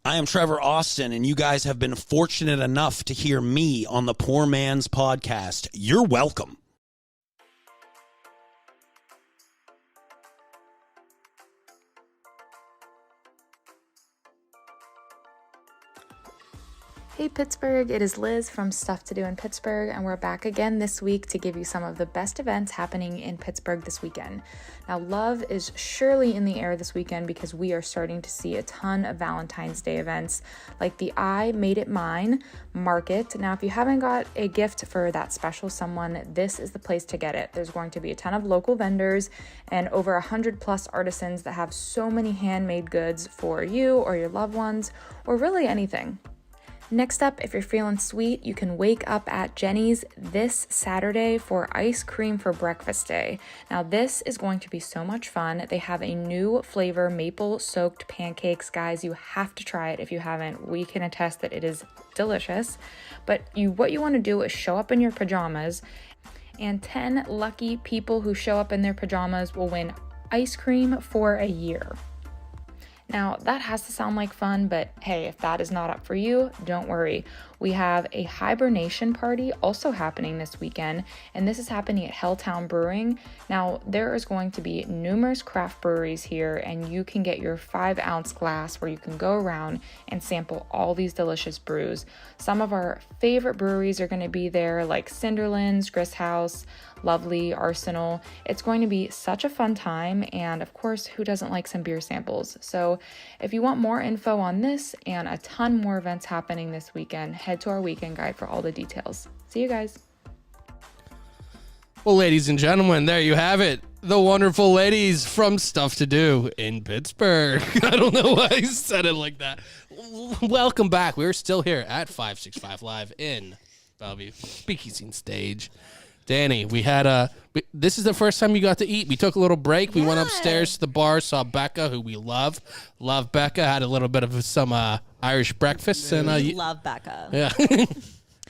I am Trevor Austin, and you guys have been fortunate enough to hear me on the Poor Man's Podcast. You're welcome. Hey Pittsburgh, it is Liz from Stuff to Do in Pittsburgh, and we're back again this week to give you some of the best events happening in Pittsburgh this weekend. Now, love is surely in the air this weekend because we are starting to see a ton of Valentine's Day events like the I Made It Mine Market. Now, if you haven't got a gift for that special someone, this is the place to get it. There's going to be a ton of local vendors and over 100 plus artisans that have so many handmade goods for you or your loved ones, or really anything. Next up, if you're feeling sweet, you can wake up at Jenny's this Saturday for Ice Cream for Breakfast Day. Now, this is going to be so much fun. They have a new flavor, maple-soaked pancakes. Guys, you have to try it if you haven't. We can attest that it is delicious. But what you want to do is show up in your pajamas, and 10 lucky people who show up in their pajamas will win ice cream for a year. Now, that has to sound like fun, but hey, if that is not up for you, don't worry. We have a hibernation party also happening this weekend, and this is happening at Helltown Brewing. Now, there is going to be numerous craft breweries here, and you can get your 5-ounce glass where you can go around and sample all these delicious brews. Some of our favorite breweries are going to be there, like Cinderlands, Grist House, Lovely, Arsenal. It's going to be such a fun time, and of course, who doesn't like some beer samples? So if you want more info on this and a ton more events happening this weekend, head to our weekend guide for all the details. See you guys. Well, ladies and gentlemen, there you have it. The wonderful ladies from Stuff to Do in Pittsburgh. I don't know why I said it like that. Welcome back. We're still here at 565 Live in Bellevue, Speakeasy Stage. Danii, this is the first time you got to eat. We took a little break. We went upstairs to the bar, saw Becca, who we love. Love Becca. Had a little bit of some Irish breakfast. And love Becca. Yeah.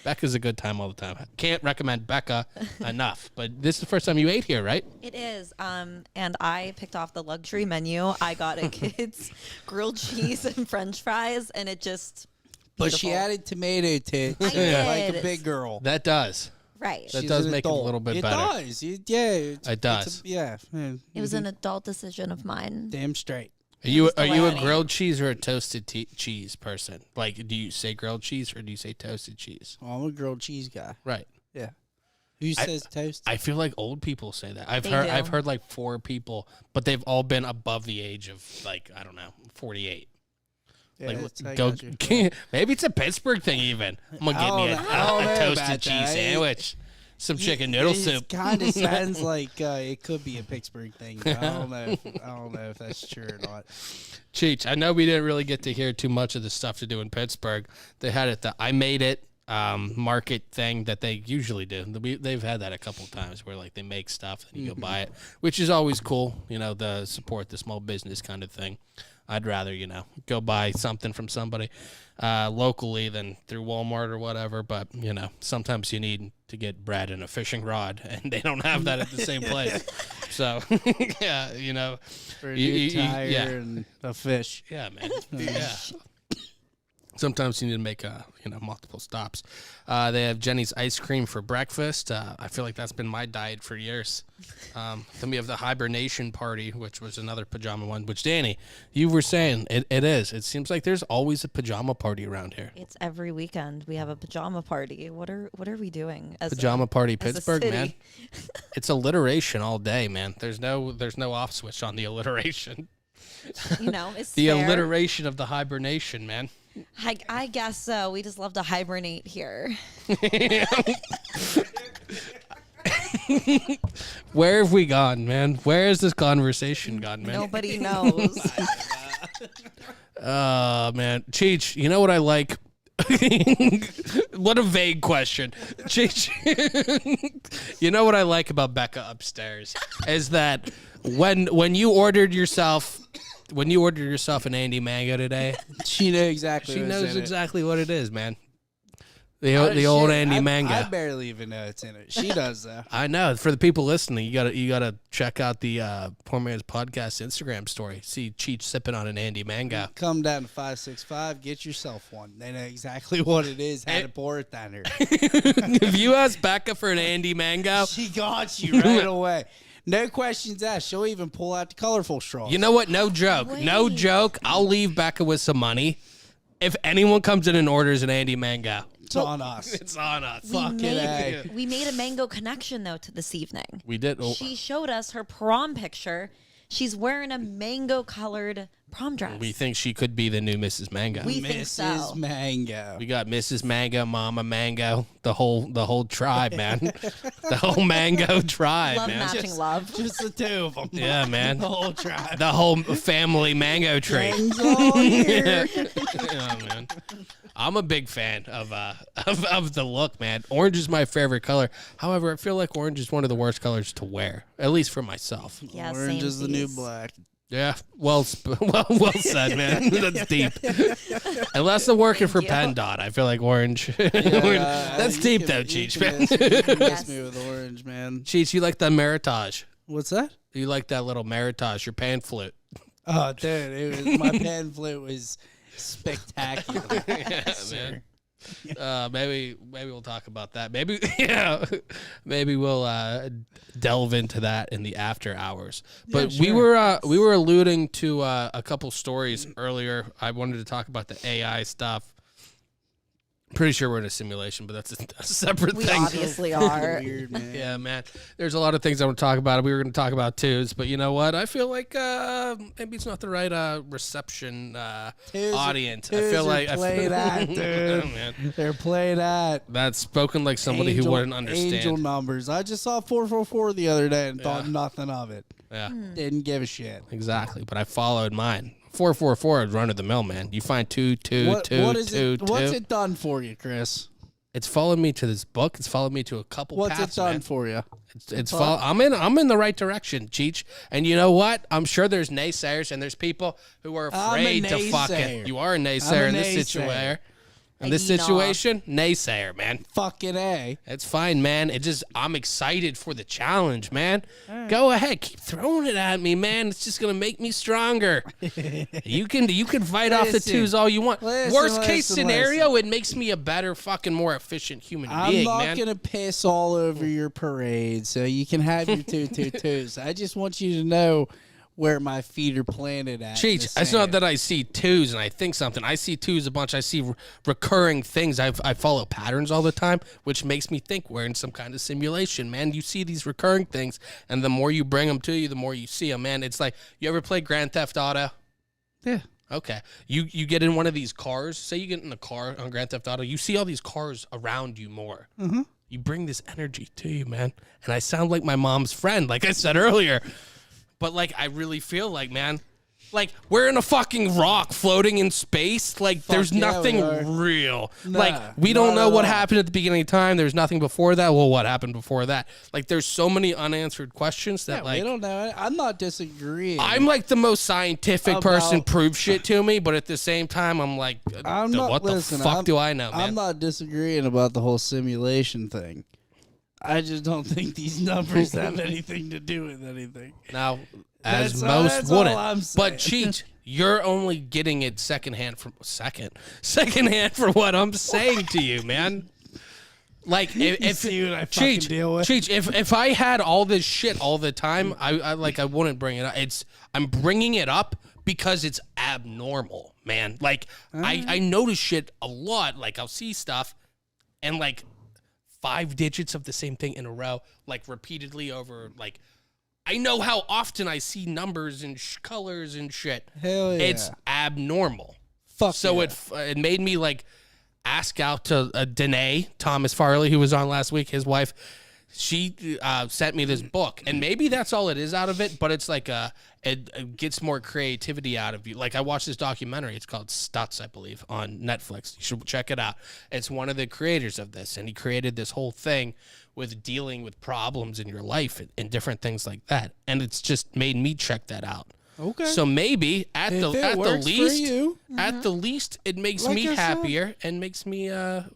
Becca's a good time all the time. Can't recommend Becca enough. But this is the first time you ate here, right? It is. And I picked off the luxury menu. I got a kid's grilled cheese and French fries, and it just But beautiful. she added tomato to I did. like a big girl. That does. Right. That She's does an make it a adult. little bit It better. Does. It does. Yeah. It was an adult decision of mine. Damn straight. Are you a delicious. grilled cheese or a toasted cheese person? Like, do you say grilled cheese or do you say toasted cheese? Oh, I'm a grilled cheese guy. Right. Yeah. Who says toast? I feel like old people say that. I've They heard do. like 4 people, but they've all been above the age of like, I don't know, 48. Yeah, Like, I go, got you. maybe it's a Pittsburgh thing even. I'm gonna get me I don't know a toasted about cheese that. sandwich, some chicken noodle soup. It kind of sounds like it could be a Pittsburgh thing. But I don't know if that's true or not. Cheech, I know we didn't really get to hear too much of the Stuff to Do in Pittsburgh. They had it, the I Made It market thing that they usually do. They've had that a couple times where like they make stuff and you go buy it, which is always cool. You know, the support the small business kind of thing. I'd rather, go buy something from somebody locally than through Walmart or whatever. But, sometimes you need to get bread and a fishing rod, and they don't have that at the same place. So, yeah, For a new tire yeah. and a fish. Yeah, man. Yeah. Sometimes you need to make, multiple stops. They have Jenny's ice cream for breakfast. I feel like that's been my diet for years. Then we have the hibernation party, which was another pajama one, which, Danii, you were saying it is. It seems like there's always a pajama party around here. It's every weekend. We have a pajama party. What are we doing? As Pajama party as a Pittsburgh, city? man. It's alliteration all day, man. There's no off switch on the alliteration. It's The fair. alliteration of the hibernation, man. I guess so. We just love to hibernate here. Where have we gone, man? Where has this conversation gone, man? Nobody knows. Man. Cheech, you know what I like? What a vague question. Cheech, you know what I like about Becca upstairs is that when you ordered yourself an Andy Mango today, She knows exactly. she what's knows in it. exactly what it is, man. The old Shit, Andy Mango. I barely even know it's in it. She does though. I know. For the people listening, you gotta check out the Poor Man's Podcast Instagram story. See Cheech sipping on an Andy Mango. Come down to 565, get yourself one. They know exactly what it is, how to pour it down her. If you ask Becca for an Andy Mango, She got you right away. No questions asked. She'll even pull out the colorful straws. you know what? No joke. No joke. I'll leave Becca with some money. If anyone comes in and orders an Andy Mango, it's on us. it's on us. We made a mango connection though to this evening. We did. She showed us her prom picture. She's wearing a mango colored prom dress. We think she could be the new Mrs. Mango. We think so. Mrs. Mango. We got Mrs. Mango, Mama Mango, the whole tribe, man. The whole Mango tribe, Love man. matching love. Just the two of them. Yeah, man. The whole tribe. The whole family mango tree. Gang's all here. Yeah, man. I'm a big fan of the look, man. Orange is my favorite color. However, I feel like orange is one of the worst colors to wear, at least for myself. Yeah, Orange same is the new piece. black. Yeah, well said, man. That's deep. Unless I'm working for PennDOT, I feel like orange. That's You deep, can- though, you Cheech, can man. miss- You can miss Yes. me with orange, man. Cheech, you like that Meritage? What's that? You like that little Meritage, your pan flute? Oh, dude, my pan flute was spectacular. Man. Maybe we'll talk about that. Maybe we'll delve into that in the after hours. But we were alluding to a couple stories earlier. I wanted to talk about the AI stuff. Pretty sure we're in a simulation, but that's a separate We thing. obviously are. Weird, man. Yeah, man. There's a lot of things I want to talk about. We were going to talk about twos, but you know what? I feel like maybe it's not the right reception audience. I feel like play that, dude. Oh, man. They're playing that. That's spoken like somebody who wouldn't understand. Angel numbers. I just saw 444 the other day and thought nothing of it. Yeah, Didn't give a shit. exactly. But I followed mine. 444 is run of the mill, man. You find two, What is two, it? What's two. it done for you, Chris? It's followed me to this book. It's followed me to a couple What's paths, it done man. for you? I'm in the right direction, Cheech. And you know what? I'm sure there's naysayers and there's people who are I'm a afraid to fucking. naysayer. You are a naysayer in this naysayer. situation. In this Egging off. situation, naysayer, man. Fucking A. It's fine, man. I'm excited for the challenge, man. Go ahead, keep throwing it at me, man. It's just gonna make me stronger. you can fight off the Listen. twos all you want. Worst case Listen. scenario, it makes me a better, fucking more efficient human I'm being, not man. gonna piss all over your parade, so you can have your twos. I just want you to know where my feet are planted at. in the Cheech, it's not sand. that I see twos and I think something. I see twos a bunch. I see recurring things. I follow patterns all the time, which makes me think we're in some kind of simulation, man. You see these recurring things, and the more you bring them to you, the more you see them, man. It's like, you ever play Grand Theft Auto? Yeah. Okay. You get in one of these cars. Say you get in a car on Grand Theft Auto. You see all these cars around you more. Mm-hmm. You bring this energy to you, man. And I sound like my mom's friend, like I said earlier. But, like, I really feel like, man, like, we're in a fucking rock floating in space. Like, there's yeah, nothing we are. real. Nah, like, we don't not know at what all. happened at the beginning of time. There's nothing before that. Well, what happened before that? Like, there's so many unanswered questions that, Yeah, like, we don't know. I'm not disagreeing. I'm like the most scientific person. About- Prove shit to me, but at the same time, I'm like, I'm not. what listen, the fuck I'm- do I know, man? I'm not disagreeing about the whole simulation thing. I just don't think these numbers have anything to do with anything. Now, as That's all- most that's all wouldn't. I'm But saying. Cheech, you're only getting it secondhand for what I'm saying to you, man. Like, if see what I fucking Cheech, deal with? Cheech, if I had all this shit all the time, I wouldn't bring it up. I'm bringing it up because it's abnormal, man. Like, I notice shit a lot. Like, I'll see stuff and, like, 5 digits of the same thing in a row, like, repeatedly over, like, I know how often I see numbers and colors and shit. Hell yeah. It's abnormal. Fuck So yeah. it made me, like, ask out to Danii, Thomas Farley, who was on last week, his wife. She sent me this book, and maybe that's all it is out of it, but it's like it gets more creativity out of you. Like, I watched this documentary. It's called Stutz, I believe, on Netflix. You should check it out. It's one of the creators of this, and he created this whole thing with dealing with problems in your life and different things like that. And it's just made me check that out. Okay. So maybe at the least it makes Like me I said. happier and makes me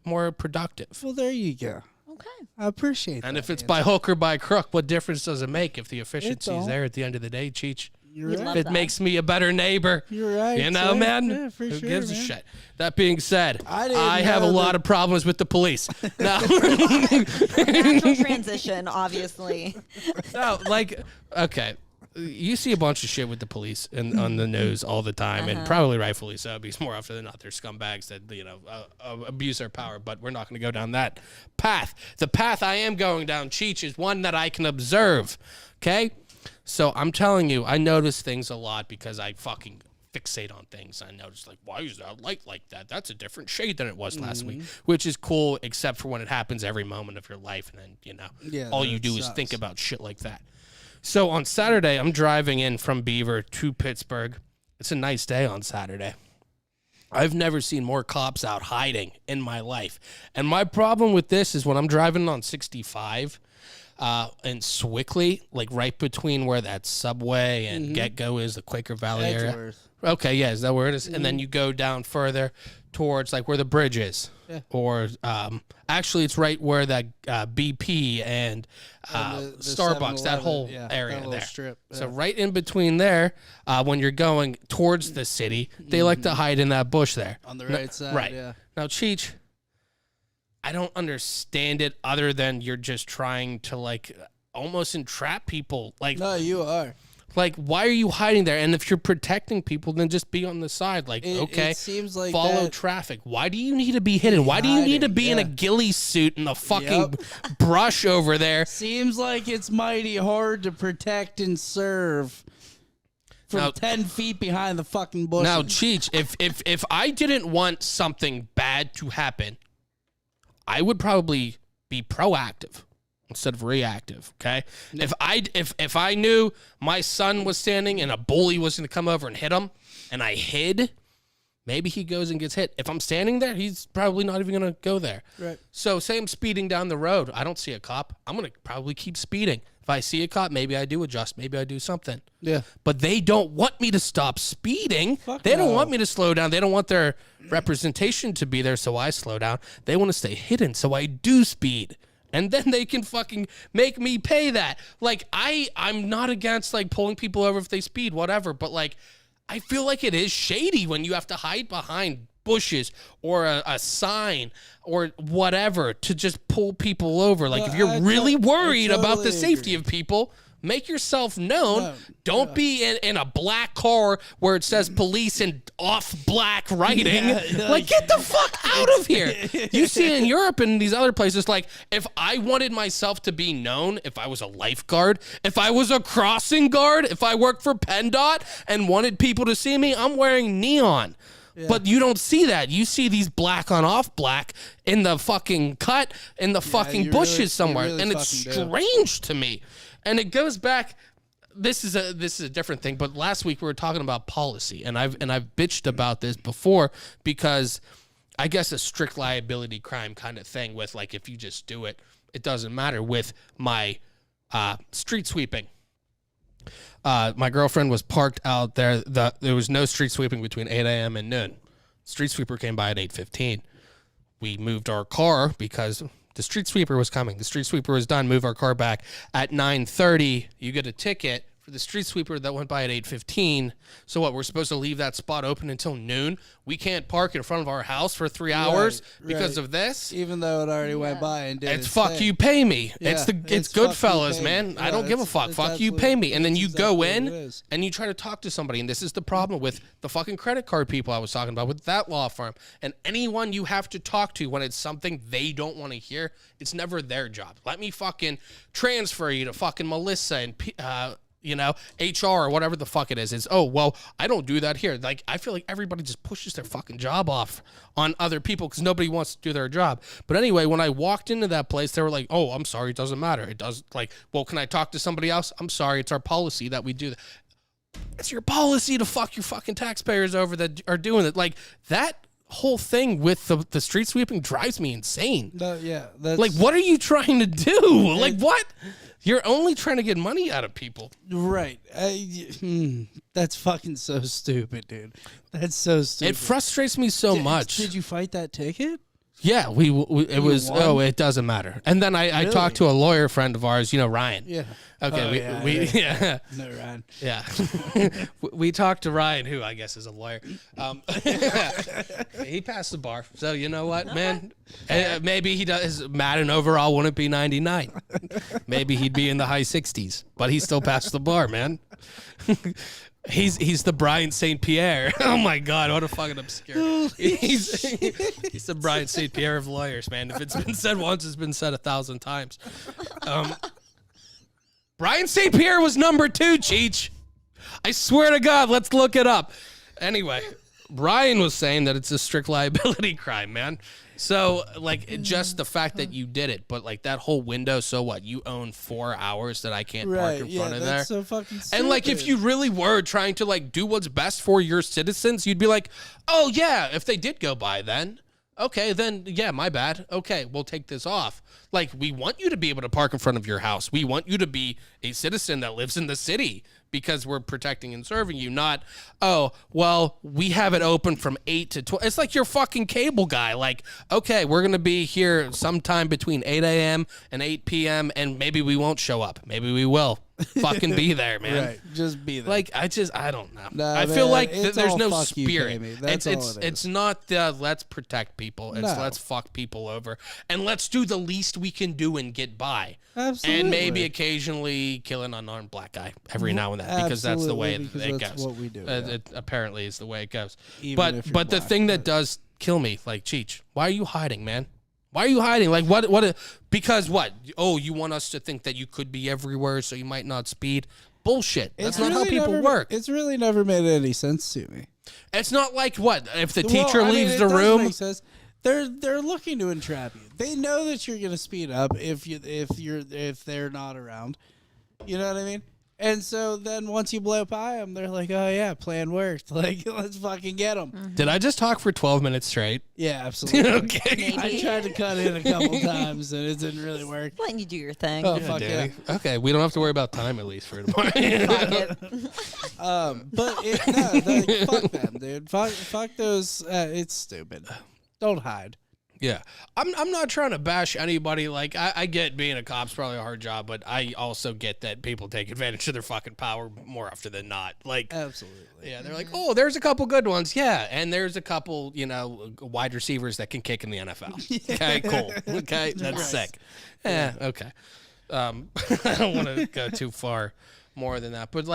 more productive. Well, there you go. Okay. I appreciate that. And if it's answer. by hook or by crook, what difference does it make if the efficiency is don't. there at the end of the day, Cheech? You're We right. love If it that. makes me a better neighbor. You're right. You know, sir. man. Yeah, for Who sure, gives man. a shit? That being said, I didn't I have a know lot that- of problems with the police. No, Natural transition, obviously. no, like, okay. You see a bunch of shit with the police and on the news all the time, and probably rightfully so, because more often than not, they're scumbags that abuse their power. But we're not going to go down that path. The path I am going down, Cheech, is one that I can observe. Okay, so I'm telling you, I notice things a lot because I fucking fixate on things. I notice, like, why is that light like that? That's a different shade than it was last week, which is cool, except for when it happens every moment of your life, and then Yeah, all you that do is sucks. think about shit like that. So on Saturday, I'm driving in from Beaver to Pittsburgh. It's a nice day on Saturday. I've never seen more cops out hiding in my life. And my problem with this is when I'm driving on 65 in Swickley, like right between where that Subway and Get-Go is, the Quaker Valley area. Edgeworth. Okay, yeah, is that where it is? And then you go down further towards like where the bridge is. Yeah. Or actually it's right where that BP and the Starbucks, that 7-Eleven, whole yeah, area that little there. strip, So yeah. right in between there, when you're going towards the city, they like to hide in that bush there. On the right side, Right. yeah. Now, Cheech, I don't understand it other than you're just trying to like almost entrap people. Like, No, you are. why are you hiding there? And if you're protecting people, then just be on the side. Like, okay, It seems like follow that- traffic. Why do you need to be hidden? Why do you need to hiding, be in a yeah. ghillie suit and a fucking Yep. brush over there? Seems like it's mighty hard to protect and serve from Now- 10 feet behind the fucking bushes. Now, Cheech, if I didn't want something bad to happen, I would probably be proactive instead of reactive. Okay, if I knew my son was standing and a bully was going to come over and hit him, and I hid, maybe he goes and gets hit. If I'm standing there, he's probably not even going to go there. Right. So, say I'm speeding down the road, I don't see a cop. I'm going to probably keep speeding. If I see a cop, maybe I do adjust. Maybe I do something. Yeah. But they don't want me to stop speeding. Fuck They don't no. want me to slow down. They don't want their representation to be there, so I slow down. They want to stay hidden, so I do speed. And then they can fucking make me pay that. Like, I'm not against, like, pulling people over if they speed, whatever. But, like, I feel like it is shady when you have to hide behind bushes or a sign or whatever to just pull people over. Like, No, if you're I really to- worried I about the totally safety agree. of people, make yourself known. No, Don't be in a black car where it says police in off black writing. Yeah, like, get the fuck out of here. You see it in Europe and these other places. Like, if I wanted myself to be known, if I was a lifeguard, if I was a crossing guard, if I worked for PennDOT and wanted people to see me, I'm wearing neon. But you don't see that. You see these black on off black in the fucking cut in the fucking you bushes really- somewhere. you really And it's fucking do. strange to me. And it goes back. This is a different thing. But last week we were talking about policy, and I've bitched about this before because I guess a strict liability crime kind of thing with, like, if you just do it, it doesn't matter. With my street sweeping. My girlfriend was parked out there. There was no street sweeping between 8 a.m. and noon. Street sweeper came by at 8:15. We moved our car because the street sweeper was coming. The street sweeper was done. Move our car back at 9:30. You get a ticket for the street sweeper that went by at 8:15. So what? We're supposed to leave that spot open until noon. We can't park in front of our house for 3 hours because right. of this. Even though it already went by and did It's its fuck thing. you, pay me. it's Yeah, it's it's fuck you, Goodfellas, pay man. me. I Yeah, don't give a it's- fuck. it's Fuck you, absolutely- pay me. And then it's you exactly go what it in is. and you try to talk to somebody. And this is the problem with the fucking credit card people I was talking about with that law firm. And anyone you have to talk to when it's something they don't want to hear, it's never their job. Let me fucking transfer you to fucking Melissa and HR or whatever the fuck it is. It's, oh, well, I don't do that here. Like, I feel like everybody just pushes their fucking job off on other people because nobody wants to do their job. But anyway, when I walked into that place, they were like, oh, I'm sorry, it doesn't matter. It does, like, well, can I talk to somebody else? I'm sorry, it's our policy that we do that. It's your policy to fuck your fucking taxpayers over that are doing it. Like, that whole thing with the street sweeping drives me insane. No, yeah. That's, Like, what are you trying to do? Like, what? You're only trying to get money out of people. Right. That's fucking so stupid, dude. That's so stupid. It frustrates me so much. Did you fight that ticket? Yeah, it was. won? Oh, it doesn't matter. And then I Really? talked to a lawyer friend of ours, Ryan. Yeah. Okay, Oh, we yeah. No, Ryan. yeah. We talked to Ryan, who I guess is a lawyer. He passed the bar, so you know what, man? Maybe he does. His Madden overall wouldn't be 99. Maybe he'd be in the high 60s, but he still passed the bar, man. He's the Brian St. Pierre. Oh my God, what a fucking obscure. He's the Brian St. Pierre of lawyers, man. If it's been said once, it's been said 1,000 times. Brian St. Pierre was number 2, Cheech. I swear to God, let's look it up. Anyway, Brian was saying that it's a strict liability crime, man. So, just the fact that you did it, but, that whole window, so what? You own 4 hours that I can't park in front of there? That's so fucking stupid. And, if you really were trying to, do what's best for your citizens, you'd be like, oh, yeah, if they did go by then, okay, then, yeah, my bad. Okay, we'll take this off. We want you to be able to park in front of your house. We want you to be a citizen that lives in the city because we're protecting and serving you, not, oh, well, we have it open from 8 to 12. It's like your fucking cable guy. Okay, we're going to be here sometime between 8 a.m. and 8 p.m., and maybe we won't show up. Maybe we will. Fucking be there, man. Right, just be there. I don't know. Nah, I feel man, there's all no fuck you, spirit. baby. That's all it is. It's not let's protect people. It's No. let's fuck people over. And let's do the least we can do and get by. Absolutely. And maybe occasionally kill an unarmed black guy every now and then because that's the way Absolutely, it because goes. that's what we do, yeah. It apparently is the way it goes. Even if you're But the black, thing that but- does kill me, Cheech, why are you hiding, man? Why are you hiding? Because what? Oh, you want us to think that you could be everywhere so you might not speed? Bullshit. That's not how people work. It's really never made any sense to me. It's not like what? If the Well, teacher I mean, leaves it the does room. make sense. They're looking to entrap you. They know that you're gonna speed up if they're not around. You know what I mean? And so then once you blow by them, they're like, oh yeah, plan worked. Let's fucking get them. Did I just talk for 12 minutes straight? Yeah, absolutely. Okay. I tried to cut in a couple times and it didn't really work. Letting you do your thing. Oh fuck yeah. Okay, we don't have to worry about time at least for tomorrow. Fuck them, dude. Fuck those. It's stupid. Don't hide. Yeah, I'm not trying to bash anybody. I get being a cop's probably a hard job, but I also get that people take advantage of their fucking power more often than not. Absolutely. Yeah, they're like, oh, there's a couple good ones. Yeah, and there's a couple, wide receivers that can kick in the NFL. Okay, cool. Okay, that's sick. Yeah, okay. I don't want to go too far more than that, but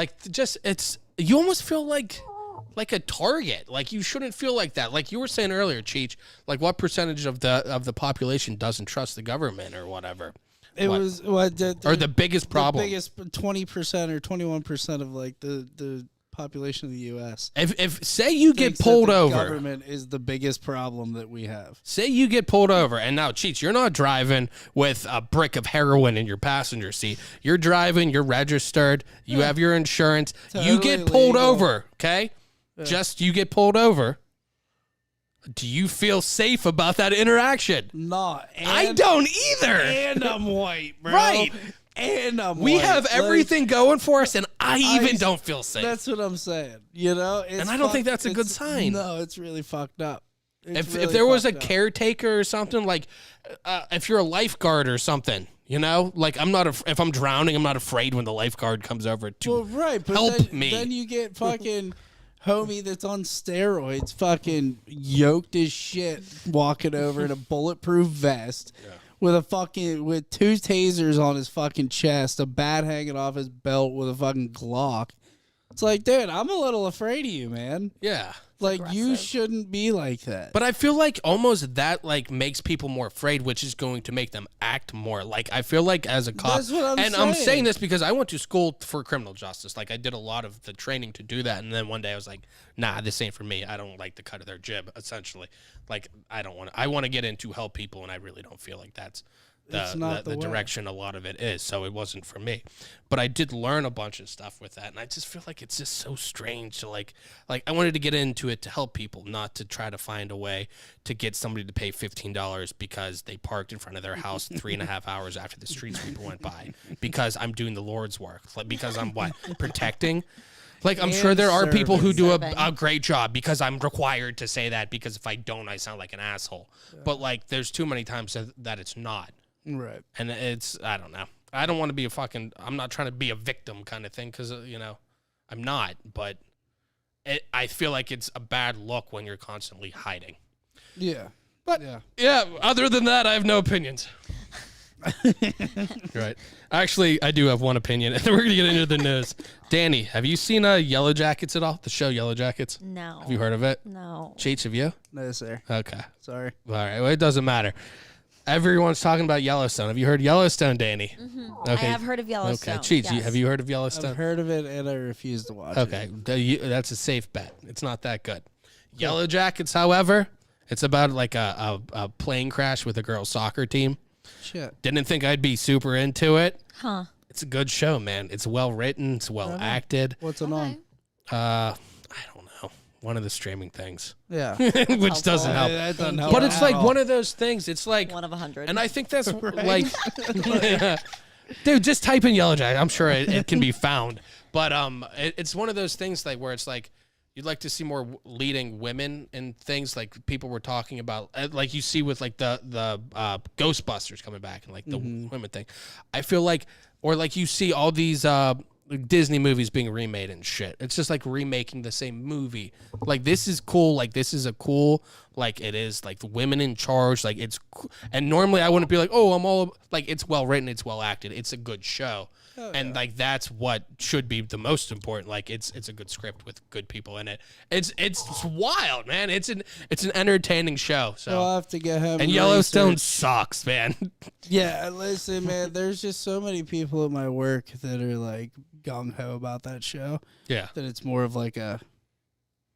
you almost feel like a target. You shouldn't feel like that. Like you were saying earlier, Cheech, what percentage of the population doesn't trust the government or whatever? The biggest problem. The biggest 20% or 21% of the population of the U.S. If say you get thinks that pulled the over, government is the biggest problem that we have. Say you get pulled over, and now, Cheech, you're not driving with a brick of heroin in your passenger seat. You're driving, you're registered, you have your insurance. You Totally get pulled legal. over, okay? You get pulled over. Do you feel safe about that interaction? I don't either. And I'm white, bro. Right. And I'm We white. have everything going for us, and I even don't feel safe. That's what I'm saying. And I don't think that's a good sign. No, it's really fucked up. If there was a caretaker or something, if you're a lifeguard or something, I'm not. If I'm drowning, I'm not afraid when the lifeguard comes over to but help me. Then you get fucking homie that's on steroids, fucking yoked as shit, walking over in a bulletproof vest. Yeah. With two tasers on his fucking chest, a bat hanging off his belt with a fucking Glock. It's like, dude, I'm a little afraid of you, man. Yeah. You shouldn't be like that. But I feel like almost that makes people more afraid, which is going to make them act more. I feel like as a cop, That's what I'm saying. I'm saying this because I went to school for criminal justice. I did a lot of the training to do that, and then one day I was like, nah, this ain't for me. I don't like the cut of their jib, essentially. I don't want to. I want to get in to help people, and I really don't feel like that's the way. direction a lot of it is. So it wasn't for me. But I did learn a bunch of stuff with that, and I just feel like it's just so strange to like I wanted to get into it to help people, not to try to find a way to get somebody to pay $15 because they parked in front of their house 3.5 hours after the street sweeper went by, because I'm doing the Lord's work, like, because I'm protecting. Like, I'm sure there are people who do a great job, because I'm required to say that, because if I don't, I sound like an asshole. Yeah. But, like, there's too many times that it's not. Right. And I don't know. I don't want to be I'm not trying to be a victim kind of thing, because, I'm not. But I feel like it's a bad look when you're constantly hiding. Yeah. But, yeah, other than that, I have no opinions. Right. Actually, I do have one opinion, and then we're going to get into the news. Danii, have you seen Yellowjackets at all? The show Yellowjackets? No. Have you heard of it? No. Cheech, have you? No, sir. Okay. Sorry. All right. Well, it doesn't matter. Everyone's talking about Yellowstone. Have you heard Yellowstone, Danii? Mm-hmm. Okay. I have heard of Yellowstone. Okay. Cheech, yes. have you heard of Yellowstone? I've heard of it, and I refuse to watch it. Okay. That's a safe bet. It's not that good. Yellowjackets, however, it's about like a plane crash with a girls' soccer team. Shit. Didn't think I'd be super into it. Huh. It's a good show, man. It's well written. It's well acted. What's it on? I don't know. One of the streaming things. Yeah. Which doesn't help. That doesn't help. But it's like one of those things. It's like 1 of 100. And I think that's like, dude, just type in Yellowjacket. I'm sure it can be found. But it's one of those things like where it's like, you'd like to see more leading women in things, like people were talking about, like you see with like the Ghostbusters coming back and like the women thing. I feel like, or like you see all these Disney movies being remade and shit. It's just like remaking the same movie. Like, this is cool. Like, this is a cool, like, it is like the women in charge. Like, it's and normally I wouldn't be like, oh, I'm all like, it's well written, it's well acted, it's a good show. And like, that's what should be the most important. Like, it's a good script with good people in it. It's wild, man. It's an entertaining show. So I'll have to get him. And Yellowstone sucks, man. Yeah, listen, man. There's just so many people at my work that are like gung ho about that show. Yeah. That it's more of like a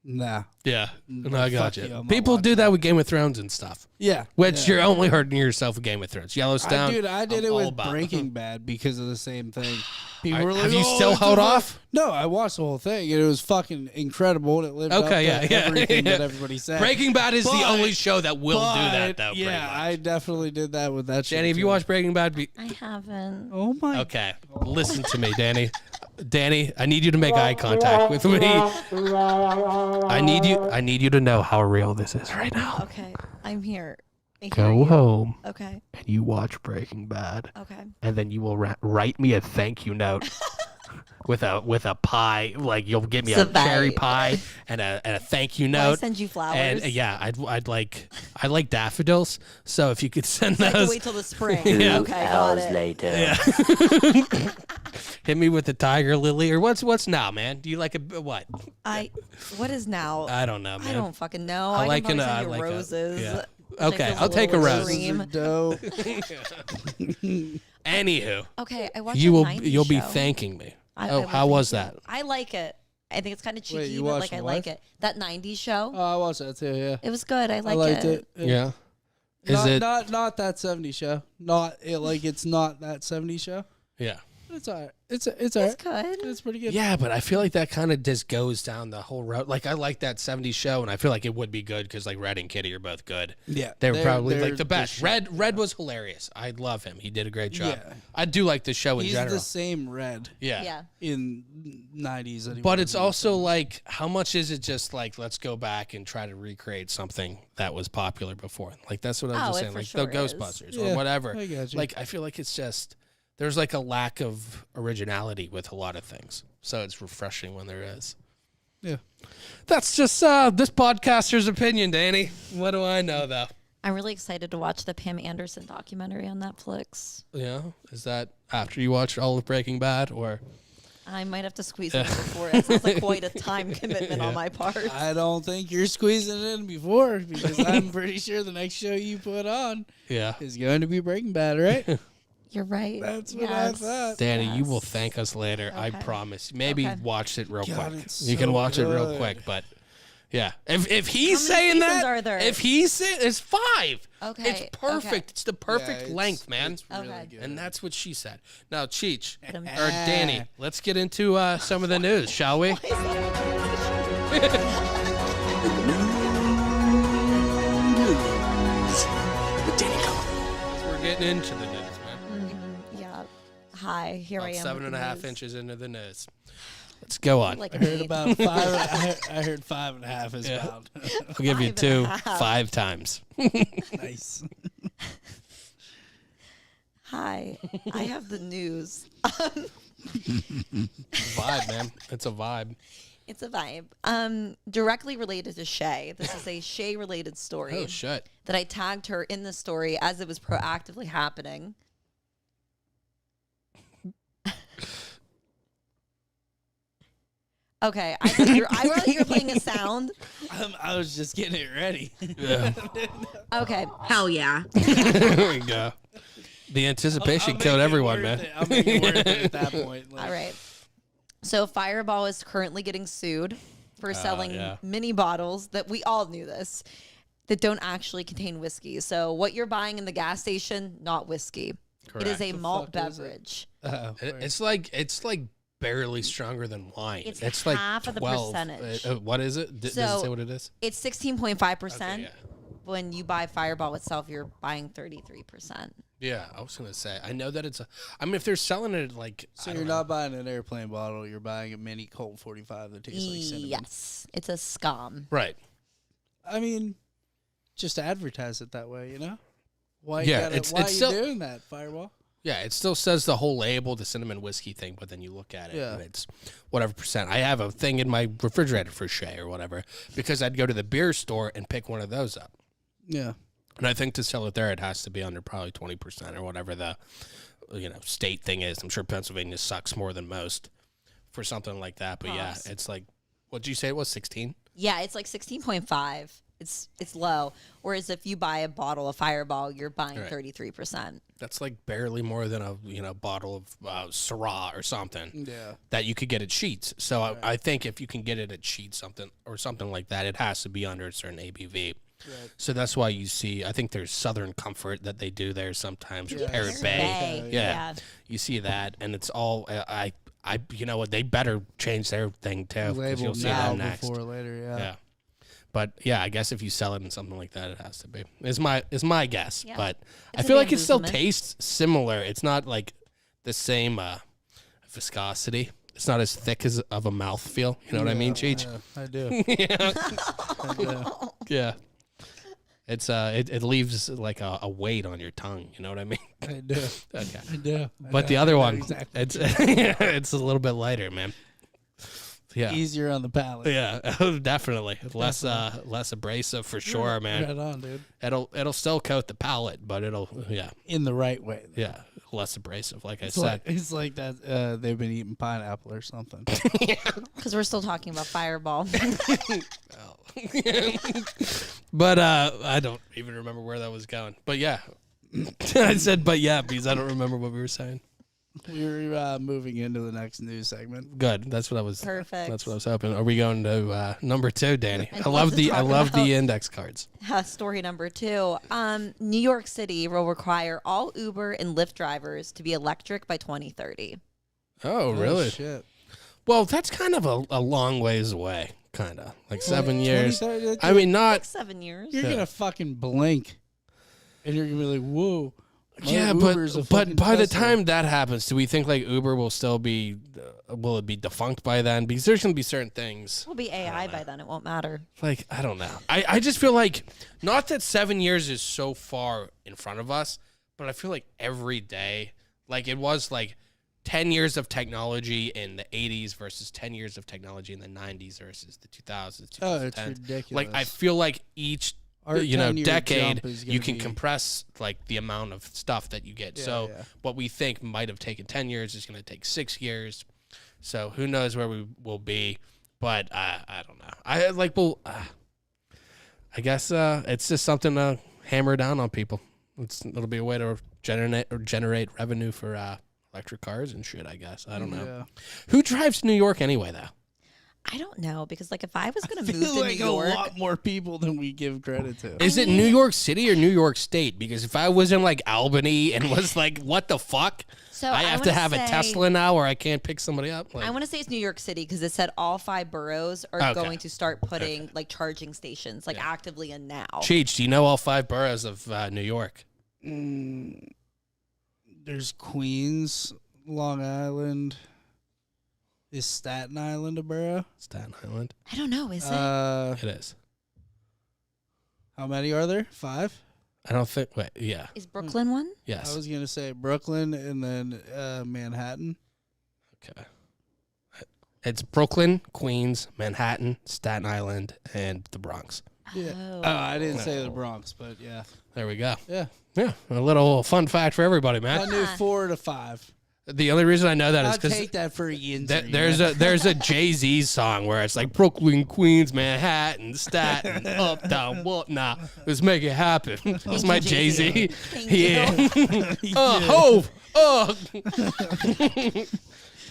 nah. Yeah. No, I got you. I'm not People do watching that with Game of Thrones and stuff. Yeah. Which you're only hurting yourself with Game of Thrones. Yellowstone. I did I'm it all with about. Breaking Bad because of the same thing. People were like, Have you "Oh, still it's held a off? No, I watched the whole thing and it was fucking incredible and it lived up to everything that everybody said. Breaking Bad is the only show that will do that, though. Yeah, I definitely did that with that show. Danii, have you watched Breaking Bad? I haven't. Oh my. Okay, listen to me, Danii. Danii, I need you to make eye contact with me. I need you to know how real this is right now. Okay, I'm here. Go home. Okay. And you watch Breaking Bad. Okay. And then you will write me a thank you note with a pie. Like, you'll give me a cherry pie and a thank you note. Will I send you flowers? And yeah, I like daffodils. So if you could send so those. I can wait till the spring. Yeah. Okay, got it. later. Yeah. Hit me with the tiger lily, or what's now, man? Do you like a what? What is now? I don't know, man. I don't fucking know. I I like can an send you roses. yeah. which Okay, feels I'll take a rose. extreme. Dope. Anywho, Okay, I watched you'll a 90s be show. thanking me. I Oh, will how was thank that? you. I like it. I think it's kind of cheeky, you but watched like I what? like it. That 90s show. Oh, I watched that too, yeah. It was good. I I liked liked it. it. Yeah. Is Not, it? not that 70s show. Not it like it's not that 70s show. Yeah. It's alright. It's alright. It's good. It's pretty good. Yeah, but I feel like that kind of just goes down the whole road. Like, I like that 70s show, and I feel like it would be good because, like, Red and Kitty are both good. Yeah. They were probably, like, the they're best. shit. Red was hilarious. I love him. He did a great job. Yeah. I do like the show in He's general. the same Red Yeah. in 90s. Anyway. But it's also, like, how much is it just, like, let's go back and try to recreate something that was popular before? Like, that's what I was just Oh, it saying. for Like, sure the is. Ghostbusters Yeah, or whatever. I got you. Like, I feel like it's just... There's like a lack of originality with a lot of things. So it's refreshing when there is. Yeah. That's just this podcaster's opinion, Danii. What do I know, though? I'm really excited to watch the Pam Anderson documentary on Netflix. Yeah. Is that after you watch all of Breaking Bad, or? I might have to squeeze it in before. It sounds like quite a time commitment on my part. I don't think you're squeezing it in before because I'm pretty sure the next show you put on Yeah. is going to be Breaking Bad, right? You're right. That's what I thought. Danii, you will Yes. thank us later. I Okay. promise. Maybe Okay. watch it real God, quick. it's You can so watch it real good. quick, but Yeah. If he's How many saying seasons that, are there? if he's saying it's 5. Okay, It's perfect. okay. It's the perfect Yeah, length, man. It's really Okay. good. And that's what she said. Now, Cheech or Adam. Danii, let's get into some of the news, shall we? We're getting into the news, man. Yeah. Hi, here I About am. with the 7.5 news. inches into the news. Let's go on. Like I an heard 8. about 5. I heard 5.5 is Yeah. about. I'll give you 2 5 times. Nice. Hi, I have the news. Vibe, man. It's a vibe. It's a vibe. Directly related to Shay. This is a Shay related story Oh, shit. that I tagged her in the story as it was proactively happening. Okay, I thought you were playing a sound. I was just getting it ready. Yeah. Okay, Hell yeah. There we go. The anticipation I'll killed make it everyone, worth man. it. I'll make it worth it at that point. Like, all right. So Fireball is currently getting sued for selling yeah. mini bottles that we all knew this that don't actually contain whiskey. So what you're buying in the gas station, not whiskey. It is Correct. a malt fuck is it? beverage. It's like barely stronger than wine. It's like half of the 12. percentage. What is it? Does it So- say what it is? It's 16.5%. Okay, yeah. When you buy Fireball itself, you're buying 33%. Yeah, I was gonna say. I know that it's a. I mean, if they're selling it like, So I you're don't know. not buying an airplane bottle. You're buying a mini Colt 45 that tastes like cinnamon. Yes, it's a scum. Right. I mean, just advertise it that way, you know? Why Yeah, you gotta, it's- why it's you still- doing that, Fireball? Yeah, it still says the whole label, the cinnamon whiskey thing, but then you look at it Yeah. and it's whatever percent. I have a thing in my refrigerator for Shay or whatever because I'd go to the beer store and pick one of those up. Yeah. And I think to sell it there, it has to be under probably 20% or whatever the state thing is. I'm sure Pennsylvania sucks more than most for something like that. But yeah, Gross. it's like, what did you say it was, 16? Yeah, it's like 16.5. It's low. Whereas if you buy a bottle of Fireball, you're buying Right. 33%. That's like barely more than a bottle of Syrah or something Yeah. that you could get at Sheets. So I think if you can get it at Sheets something like that, it has to be under a certain ABV. Right. So that's why you see, I think there's Southern Comfort that they do there sometimes, or Yeah. Parrot Parrot Bay. Bay, Yeah. yeah. You see that, and it's all, you know what, they better change their thing too, because Label you'll see now them next. before or later, yeah. Yeah. But yeah, I guess if you sell it in something like that, it has to be. Is my guess. Yeah. But I It's a feel like it still bamboozlement. tastes similar. It's not like the same viscosity. It's not as thick as of a mouthfeel. You know what I mean, Cheech? Yeah, I do. Yeah. I do. Yeah. It's it leaves like a weight on your tongue. You know what I mean? I do. Okay. I do. But the I other know one, exactly. it's it's a little bit lighter, man. Yeah. Easier on the palate. Yeah, definitely. Less abrasive for sure, man. Right on, dude. It'll still coat the palate, but In the right way. yeah, less abrasive, like I It's said. like, it's like that they've been eating pineapple or something. Because we're still talking about Fireball. But I don't even remember where that was going. But yeah, I said but yeah because I don't remember what we were saying. We're moving into the next news segment. Good. That's what I was. Perfect. That's what I was hoping. Are we going to number 2, Danii? I'd I love love to the talk about- index cards. Story number 2. New York City will require all Uber and Lyft drivers to be electric by 2030. Oh, really? Oh, shit. Well, that's kind of a long ways away. Kind of like 7 years. 2030, I mean, not. 7 years. You're going to fucking blink. And you're going to be like, whoa. my Yeah, Uber's a but fucking by the Tesla. time that happens, do we think like Uber will still be? Will it be defunct by then? Because there's going to be certain things. We'll be AI by then. It won't matter. Like, I don't know. I just feel like, not that 7 years is so far in front of us, but I feel like every day, like it was like 10 years of technology in the 80s versus 10 years of technology in the 90s versus the 2000s, 2010s. Oh, it's ridiculous. Like, I feel like each, Our 10-year decade, jump is gonna you can be- compress like the amount of stuff that you get. Yeah, So yeah. what we think might have taken 10 years is going to take 6 years. So who knows where we will be, but I don't know. I guess it's just something to hammer down on people. It'll be a way to generate revenue for electric cars and shit, I guess. I don't know. Yeah. Who drives to New York anyway, though? I don't know, because like if I was going to I move feel to like New York, a lot more people than we give credit to. Is it New York City or New York State? Because if I was in like Albany and was like, what the fuck? So I I have to wanna have a say- Tesla now, or I can't pick somebody up. Like, I want to say it's New York City because it said all 5 boroughs are Okay. going to start putting like charging stations like actively in now. Cheech, do you know all 5 boroughs of New York? There's Queens, Long Island. Is Staten Island a borough? Staten Island. I don't know, is it? It is. How many are there? 5? I don't think. Wait, yeah. Is Brooklyn one? Yes. I was gonna say Brooklyn and then Manhattan. Okay. It's Brooklyn, Queens, Manhattan, Staten Island, and the Bronx. Yeah. Oh. I didn't say the Bronx, but yeah. There we go. Yeah. Yeah, a little fun fact for everybody, I man. knew 4 to 5. The only reason I know that is I'll because take that for a yin. there's a Jay-Z song where it's like Brooklyn, Queens, Manhattan, Staten, Uptown, what? Nah, let's make it happen. That's my Jay-Z. Thank Yeah. Hove.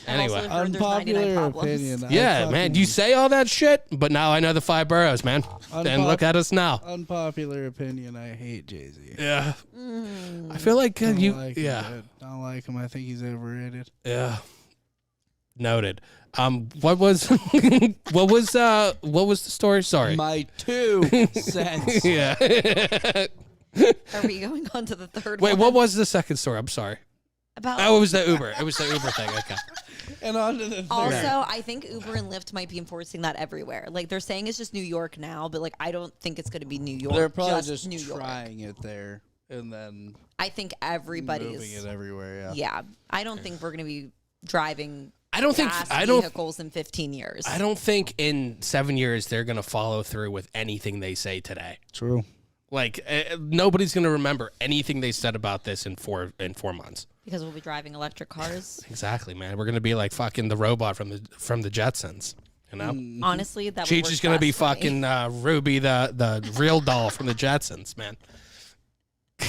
Anyway. Also heard there's 99 Unpopular problems. opinion. Yeah, man, you say all that shit, but now I know the 5 boroughs, man. And look at us now. Unpopular opinion. I hate Jay-Z. Yeah. I feel like Don't you, like yeah. him, dude. Don't like him. I think he's overrated. Yeah. Noted. What was what was the story? Sorry. My 2 cents. Yeah. Are we going on to the third Wait, one? what was the second story? I'm sorry. About Oh, it was the Uber. It was the Uber thing. Okay. And on to the third. Also, I think Uber and Lyft might be enforcing that everywhere. Like they're saying it's just New York now, but like I don't think it's going to be New York. They're probably just New York. trying it there and then I think moving everybody's. it everywhere. Yeah. Yeah, I don't think we're going to be driving. I don't think gas I don't vehicles in 15 years. I don't think in 7 years they're going to follow through with anything they say today. True. Like nobody's going to remember anything they said about this in 4 months. Because we'll be driving electric cars. Exactly, man. We're going to be like fucking the robot from the Jetsons, you know? Honestly, that would Cheech work is going to be best for me. fucking Ruby, the real doll from the Jetsons, man.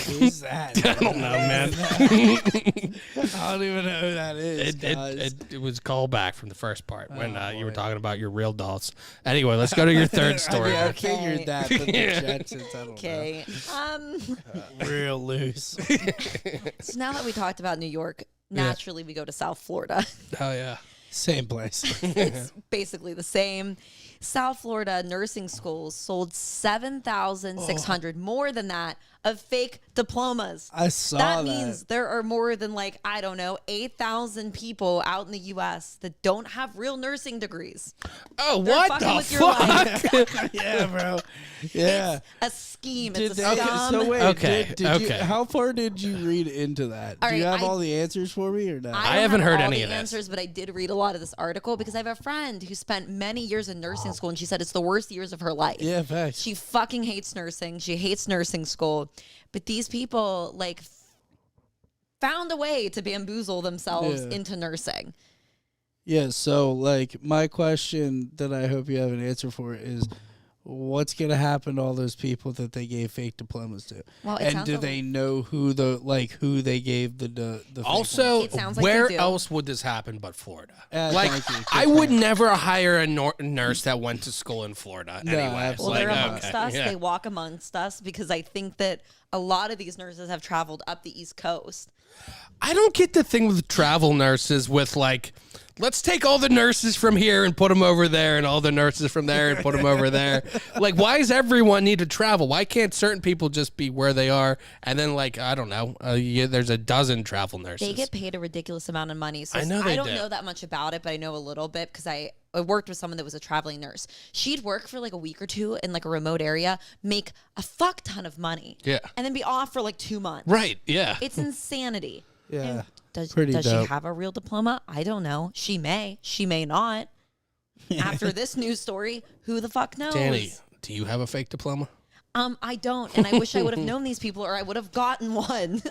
Who's that? I don't know, man. I don't even know who that is. guys. It was callback from the first part when you were talking about your real dolls. Anyway, let's go to your third story. I man. figured that, but the Jetsons, I don't Okay. know. Real loose. So now that we talked about New York, naturally we go to South Florida. Oh yeah. Same place. It's basically the same. South Florida nursing schools sold 7,600 more than that of fake diplomas. I saw That that. means there are more than like, I don't know, 8,000 people out in the U.S. that don't have real nursing degrees. Oh, They're what fucking the with your fuck? Yeah, bro. Yeah. A scheme. Did It's a they, scam. so wait, Okay, did you, okay. how far did you read into that? All Do you right, have I- all the answers for me or not? I I don't haven't have heard all any the of this. answers, but I did read a lot of this article because I have a friend who spent many years in nursing school, and she said it's the worst years of her life. Yeah, facts. She fucking hates nursing. She hates nursing school. But these people, like, found a way to bamboozle themselves Yeah. into nursing. Yeah, so like my question that I hope you have an answer for is what's going to happen to all those people that they gave fake diplomas to? Well, it And sounds do like- they know who they gave the fake Also, It sounds like where they do. else would this happen but Florida? ones? Like, Thank you. Good I would point. never hire a nurse that went to school in Florida. No, anyway, Well, absolutely. they're Like, amongst okay, us. yeah. They walk amongst us because I think that a lot of these nurses have traveled up the East Coast. I don't get the thing with travel nurses with like, let's take all the nurses from here and put them over there and all the nurses from there and put them over there. Like, why does everyone need to travel? Why can't certain people just be where they are? And then, like, I don't know, there's a dozen travel nurses. They get paid a ridiculous amount of money. So I know they don't do. know that much about it, but I know a little bit because I worked with someone that was a traveling nurse. She'd work for like a week or two in like a remote area, make a fuck ton of money. Yeah. And then be off for like 2 months. Right, yeah. It's insanity. Yeah. And does Pretty she dope. have a real diploma? I don't know. She may. She may not. After this news story, who the fuck knows? Danii, do you have a fake diploma? I don't, and I wish I would have known these people, or I would have gotten one.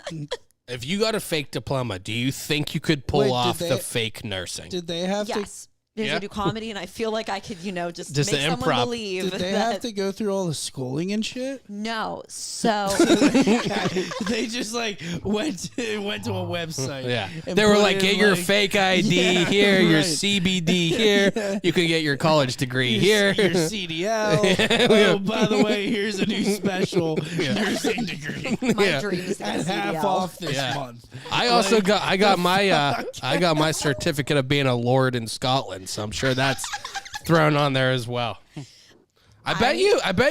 If you got a fake diploma, do you think you could pull Wait, did off they- the fake nursing? Did they have Yes. because Yeah. I do comedy, and I feel like I could, just Just make the someone improv. believe Did they that. have to go through all the schooling and shit? No, so They just like went to a website. Yeah. and They were put like, in, get your like- fake ID Yeah, here, your right. CBD here. You can get your college degree here. Your CDL. Oh, by the way, here's a new special nursing degree my Yeah. dream is to get at a half CDL. off this Yeah. month. I also got my certificate of being a lord in Scotland, so I'm sure that's thrown on there as well. I bet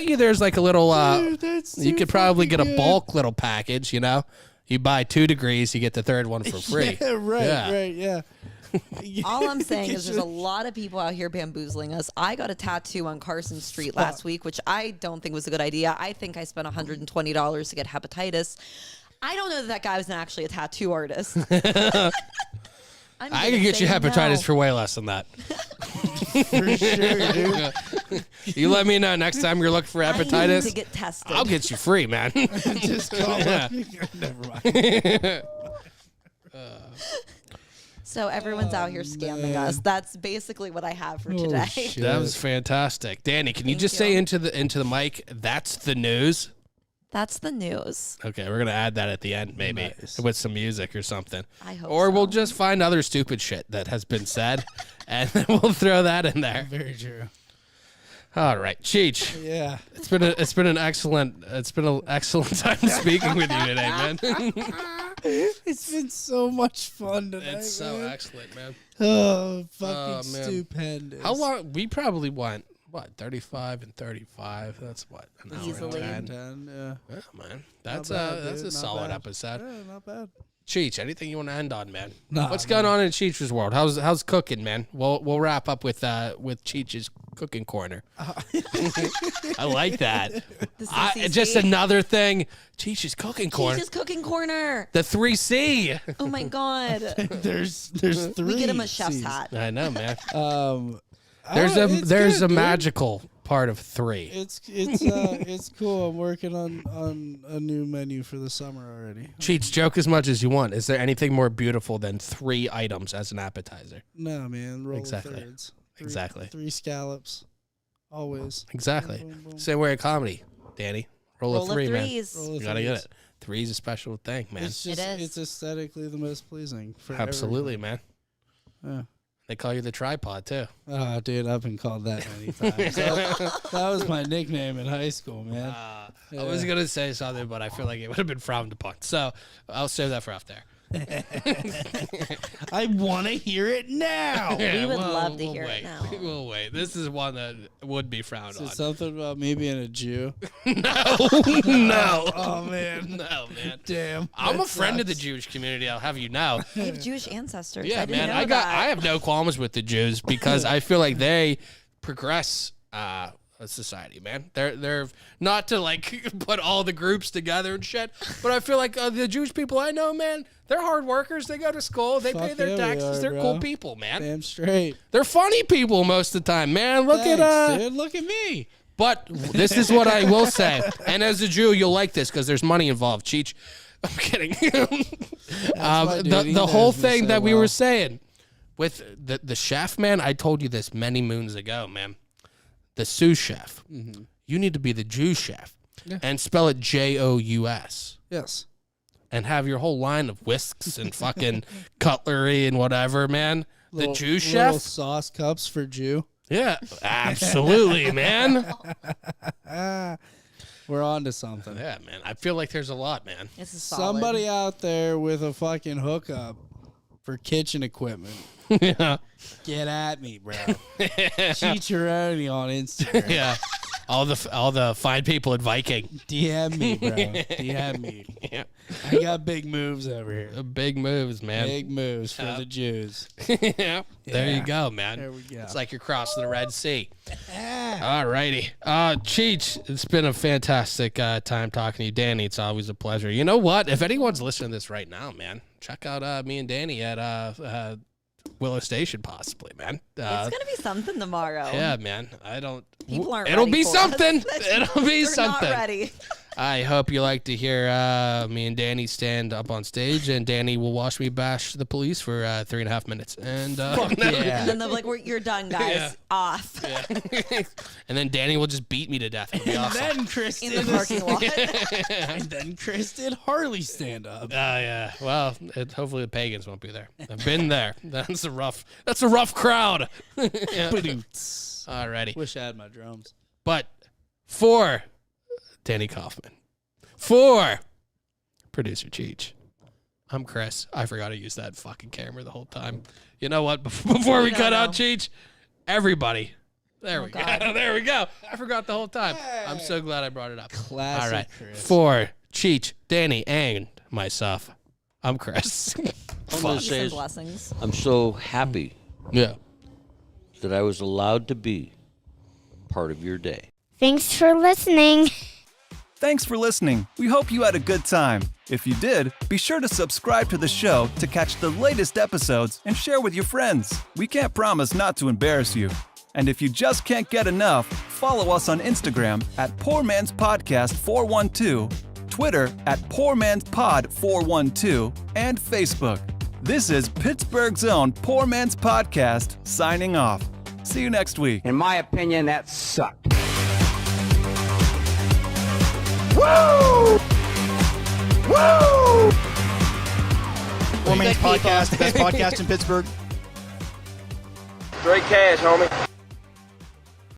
you there's like a little Dude, that's you too could probably get a fucking good. bulk little package, You buy 2 degrees, you get the third one for free. Yeah, right, Yeah. right, yeah. All I'm saying is there's a lot of people out here bamboozling us. I got a tattoo on Carson Street last week, which I don't think was a good idea. I think I spent $120 to get hepatitis. I don't know that guy was actually a tattoo artist. I could get you hepatitis for way less than that. For sure, dude. You let me know next time you're looking for I need hepatitis. to get tested. I'll get you free, man. Just call Yeah. Never mind. So everyone's out here scamming us. That's basically what I have for Oh, today. shit. That was fantastic. Danii, can you Thank just you. say into the mic, that's the news? That's the news. Okay, we're going to add that at the end, maybe, Nice. with some music or something. I hope Or we'll so. just find other stupid shit that has been said, and then we'll throw that in there. Very true. All right, Cheech. Yeah. It's been an excellent time speaking with you today, man. It's been so much fun tonight. It's so man. excellent, man. Oh, fucking man. stupendous. How long? We probably went 35 and 35. That's what, an hour Easily. and 10. 10, yeah. Yeah, man. That's bad, that's dude, a not solid bad. episode. Yeah, not bad. Cheech, anything you want to end on, man? Nah, What's going on in Cheech's world? How's cooking, man? We'll wrap up with Cheech's cooking corner. I like that. The CCC. Just another thing. Cheech's cooking corner. Cheech's cooking corner. The 3C. Oh my god. There's 3. We get him a chef's C's. hat. I know, man. It's There's good, a dude. magical part of 3. It's cool. I'm working on a new menu for the summer already. Cheech, joke as much as you want. Is there anything more beautiful than 3 items as an appetizer? No, man. Roll Exactly. of thirds. Exactly. 3 scallops. Always. Exactly. Boom, boom, boom. Same way at comedy, Danii. Roll Roll of of 3, man. threes. Roll You of gotta get threes. it. 3 is a special thing, man. It's just, It is. it's aesthetically the most pleasing for Absolutely, man. everyone. Yeah. They call you the tripod too. Oh, dude, I've been called that many times. that was my nickname in high school, man. I was gonna say something, but I feel like it would have been frowned upon. So I'll save that for off there. I want to hear it now. We would love to hear it wait. now. We'll wait. This is one that would be frowned Is on. it something about me being a Jew? No. Oh, man. No, man. Damn. I'm a that friend of the sucks. Jewish community. I'll have you know. I have Jewish ancestors. Yeah, I didn't man. know I that. have no qualms with the Jews because I feel like they progress a society, man. They're not to like put all the groups together and shit, but I feel like the Jewish people I know, man, they're hard workers. They go to school, they pay Fuck their yeah, we taxes. are, They're bro. cool people, man. Damn straight. They're funny people most of the time, man. Look Thanks, at dude. Look at me. But this is what I will say, and as a Jew, you'll like this because there's money involved. Cheech, I'm kidding. my dude. He The whole knows me thing so that we well. were saying with the chef, man. I told you this many moons ago, man. The sous chef. Mm-hmm. You need to be the Jew chef and spell it Jous. Yes. And have your whole line of whisks and fucking cutlery and whatever, man. The Jew Little chef. sauce cups for Jew. Yeah, absolutely, man. We're on to something. Yeah, man. I feel like there's a lot, man. This is solid. Somebody out there with a fucking hookup for kitchen equipment. Yeah. Get at me, bro. Cheecheroni on Instagram. Yeah. All the fine people at Viking. DM me, bro. DM me. Yeah. I got big moves over here. Big moves, man. Big moves for the Jews. Yeah. There you go, man. There we go. It's like you're crossing the Red Sea. All righty. Cheech, it's been a fantastic time talking to you. Danii, it's always a pleasure. You know what? If anyone's listening to this right now, man, check out me and Danii at Willow Station, possibly, man. It's gonna be something tomorrow. Yeah, man. I don't. People aren't It'll ready be for something. us. It'll be They're something. not ready. I hope you like to hear me and Danii stand up on stage, and Danii will watch me bash the police for 3.5 minutes. And And then they're like, "You're done, guys. Yeah. Off." Yeah. And then Danii will just beat me to death. It'll be awesome. Then Chris In did the parking lot. and then Chris did Harley stand up. Yeah. Well, hopefully the pagans won't be there. I've been there. That's a rough crowd. Yeah. Ba-doots. Alrighty. Wish I had my drums. But for Danny Kaufman, for producer Cheech, I'm Chris. I forgot to use that fucking camera the whole time. You know what? Before we cut out Cheech, everybody. There we go. There we go. I forgot the whole time. I'm so glad I brought it up. Classic All right. Chris. For Cheech, Danii, and myself, I'm Chris. I'm going to Peace say and is, blessings. I'm so happy Yeah. that I was allowed to be part of your day. Thanks for listening. Thanks for listening. We hope you had a good time. If you did, be sure to subscribe to the show to catch the latest episodes and share with your friends. We can't promise not to embarrass you. And if you just can't get enough, follow us on Instagram at Poor Man's Podcast 412, Twitter at Poor Man's Pod 412, and Facebook. This is Pittsburgh's own Poor Man's Podcast, signing off. See you next week. In my opinion, that sucked. Woo! Woo! Poor Man's Podcast, the best podcast in Pittsburgh. Straight cash, homie.